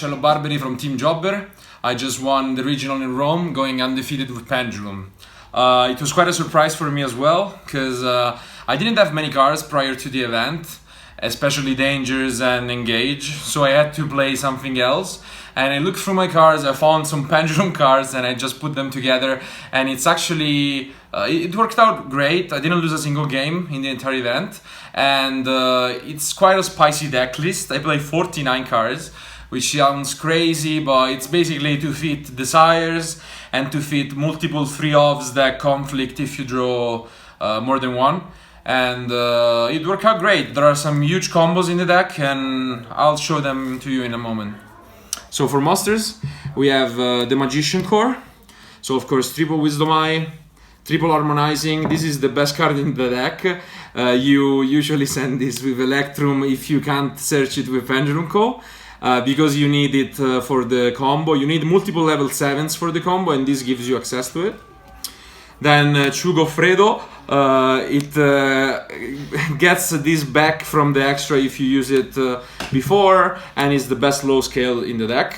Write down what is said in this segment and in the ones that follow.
Marcello from Team JrbJobber. I just won the regional in Rome, going undefeated with Pendulum. It was quite a surprise for me as well, because I didn't have many cards prior to the event, especially Dangers and Engage, so I had to play something else. And I looked through my cards, I found some Pendulum cards, and I just put them together, and it's actually, it worked out great. I didn't lose a single game in the entire event, and it's quite a spicy deck list. I play 49 cards, which sounds crazy, but it's basically to fit Desires and to fit multiple 3-offs that conflict if you draw more than one. And it worked out great. There are some huge combos in the deck, and I'll show them to you in a moment. So for monsters, we have the Magician core. So of course, triple Wisdom Eye, triple Harmonizing. This is the best card in the deck. You usually send this with Electrum if you can't search it with Pendulum core. Because you need it for the combo. You need multiple level 7s for the combo, and this gives you access to it. Then Goffredo, it gets this back from the extra if you use it before, and is the best low scale in the deck.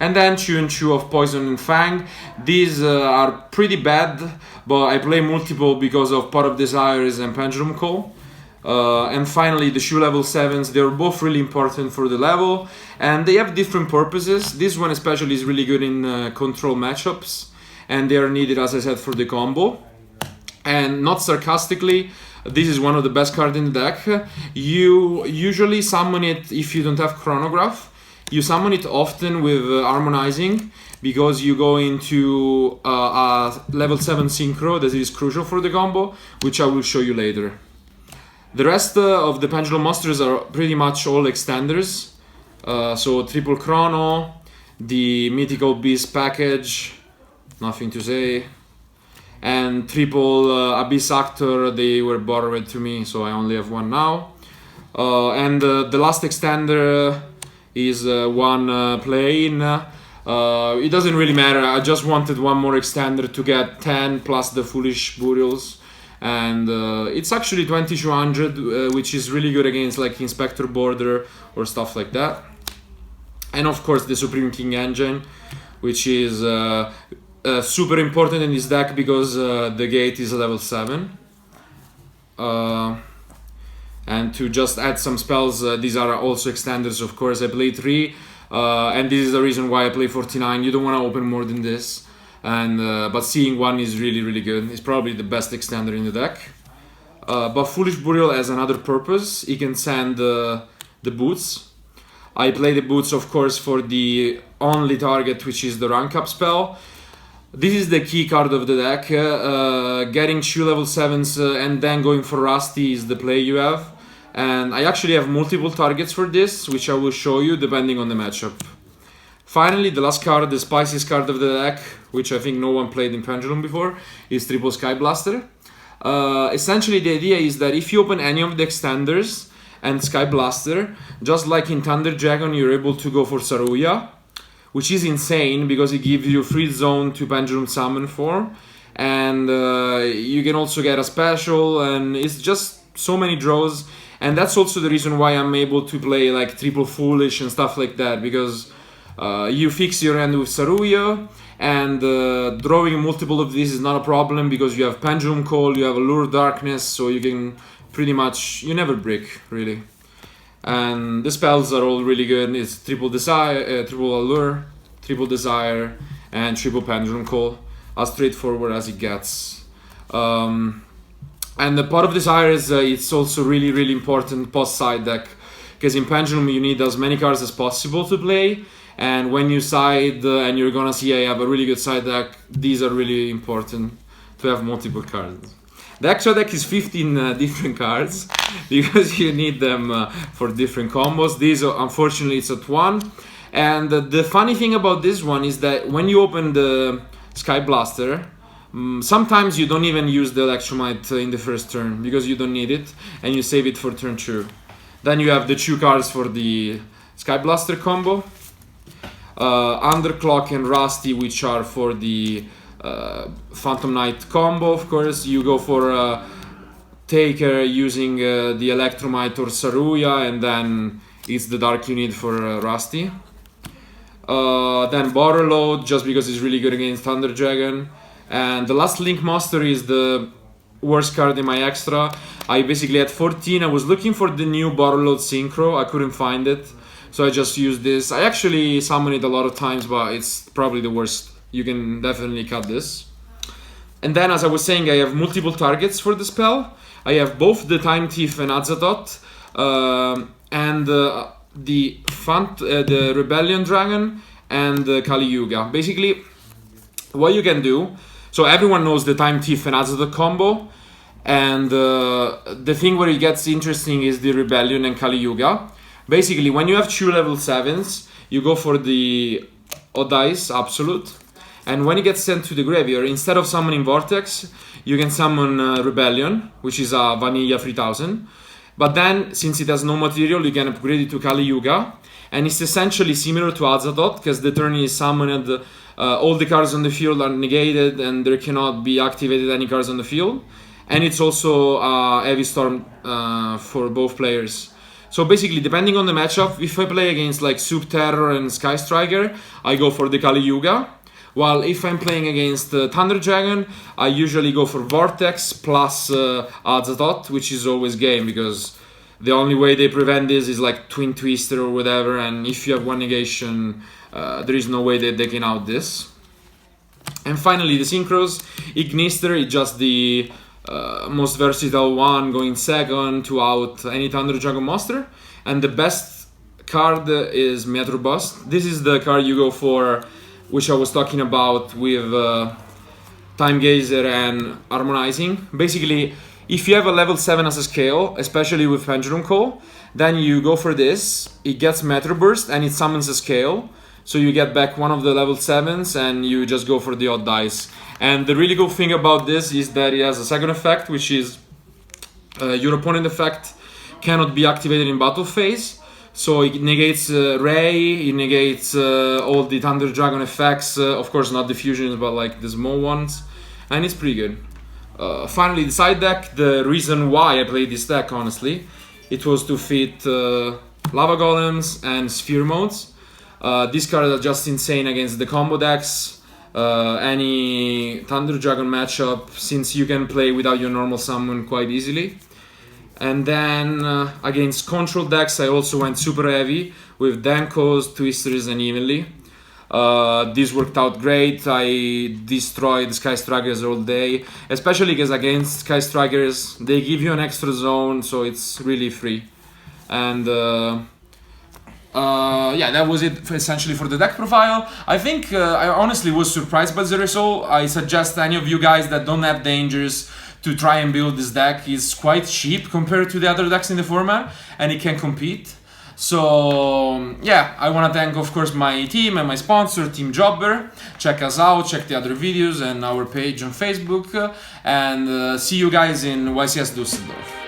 And then Chu and Chu of Poison and Fang. These are pretty bad, but I play multiple because of Pot of Desires and Pendulum Call. And finally the Shu level 7s, they're both really important for the level, and they have different purposes. This one especially is really good in control matchups, and they are needed, as I said, for the combo. And not sarcastically, this is one of the best cards in the deck. You usually summon it if you don't have Chronograph. You summon it often with Harmonizing, because you go into a level 7 Synchro that is crucial for the combo, which I will show you later. The rest of the Pendulum monsters are pretty much all extenders. So triple Chrono, the Mythical Beast package, nothing to say. And triple Abyss Actor, they were borrowed to me, so I only have one now. And the last extender is one play-in. It doesn't really matter, I just wanted one more extender to get 10 plus the Foolish Burials. And it's actually 2200, which is really good against like Inspector Border or stuff like that. And of course the Supreme King Engine, which is super important in this deck because the gate is a level 7. And to just add some spells, these are also extenders, of course. I play 3, and this is the reason why I play 49. You don't want to open more than this. And but seeing one is really good. It's probably the best extender in the deck. But Foolish Burial has another purpose. He can send the boots. I play the boots, of course, for the only target, which is the rank up spell. This is the key card of the deck. Getting 2 level 7s and then going for Rusty is the play you have. And I actually have multiple targets for this, which I will show you depending on the matchup. Finally, the last card, the spiciest card of the deck, which I think no one played in Pendulum before, is triple Sky Blaster. Essentially, the idea is that if you open any of the extenders and Sky Blaster, just like in Thunder Dragon, you're able to go for Saruya, which is insane because it gives you free zone to Pendulum Summon for, and you can also get a special, and it's just so many draws. And that's also the reason why I'm able to play like triple Foolish and stuff like that, because you fix your hand with Saruya, and drawing multiple of these is not a problem because you have Pendulum Call, you have Allure Darkness, so you can pretty much, you never break, really. And the spells are all really good. It's triple Desire, triple Allure, triple Desire, and triple Pendulum Call, as straightforward as it gets. And the Pot of Desire is it's also really important post side deck, because in Pendulum you need as many cards as possible to play. And when you side and you're gonna see I have a really good side deck, these are really important to have multiple cards. The extra deck is 15 different cards because you need them for different combos. These, unfortunately, it's at 1. And the funny thing about this one is that when you open the Sky Blaster, sometimes you don't even use the Electromite in the first turn because you don't need it, and you save it for turn 2. Then you have the 2 cards for the Sky Blaster combo. Underclock and Rusty, which are for the Phantom Knight combo, of course. You go for Taker using the Electromite or Saruya, and then it's the dark you need for Rusty. Then Borderload, just because it's really good against Thunder Dragon. And the last Link Monster is the worst card in my extra. I basically had 14. I was looking for the new Borderload Synchro. I couldn't find it, so I just used this. I actually summon it a lot of times, but it's probably the worst. You can definitely cut this. And then, as I was saying, I have multiple targets for the spell. I have both the Time Thief and Azathoth, and the Rebellion Dragon and the Kali Yuga. Basically, what you can do, so everyone knows the Time Thief and Azathoth combo, and the thing where it gets interesting is the Rebellion and Kali Yuga. Basically, when you have 2 level 7s, you go for the Odd Eyes Absolute, and when it gets sent to the graveyard, instead of summoning Vortex, you can summon Rebellion, which is a Vanilla 3000. But then, since it has no material, you can upgrade it to Kali Yuga, and it's essentially similar to Azathoth, because the turn is summoned, all the cards on the field are negated, and there cannot be activated any cards on the field. And it's also a Heavy Storm for both players. So basically, depending on the matchup, if I play against like Soup Terror and Sky Striker, I go for the Kali Yuga. While if I'm playing against Thunder Dragon, I usually go for Vortex plus Azathoth, which is always game, because the only way they prevent this is like Twin Twister or whatever, and if you have one negation, there is no way that they can out this. And finally, the Synchros. Ignister is just the most versatile one, going second to out any Thunder Dragon monster. And the best card is Metro Bust. This is the card you go for, which I was talking about with Time Gazer and Harmonizing. Basically, if you have a level 7 as a scale, especially with Pendulum Call, then you go for this. It gets Metro Burst and it summons a scale. So you get back one of the level 7s and you just go for the Odd Dice. And the really cool thing about this is that it has a second effect, which is your opponent effect cannot be activated in battle phase. So it negates Ray, it negates all the Thunder Dragon effects, of course not the fusions, but like the small ones, and it's pretty good. Finally, the side deck, the reason why I played this deck, honestly, it was to fit Lava Golems and Sphere modes. These cards are just insane against the combo decks, any Thunder Dragon matchup, since you can play without your normal summon quite easily. And then against control decks, I also went super heavy with Dankos, Twisters, and Evenly. This worked out great. I destroyed Sky Strikers all day, especially because against Sky Strikers, they give you an extra zone, so it's really free. And yeah, that was it essentially for the deck profile. I think I honestly was surprised by the result. I suggest any of you guys that don't have dangers to try and build this deck. Is quite cheap compared to the other decks in the format, and it can compete. So yeah, I want to thank of course my team and my sponsor, JrbJobber. Check us out, check the other videos and our page on Facebook, and see you guys in YCS Düsseldorf.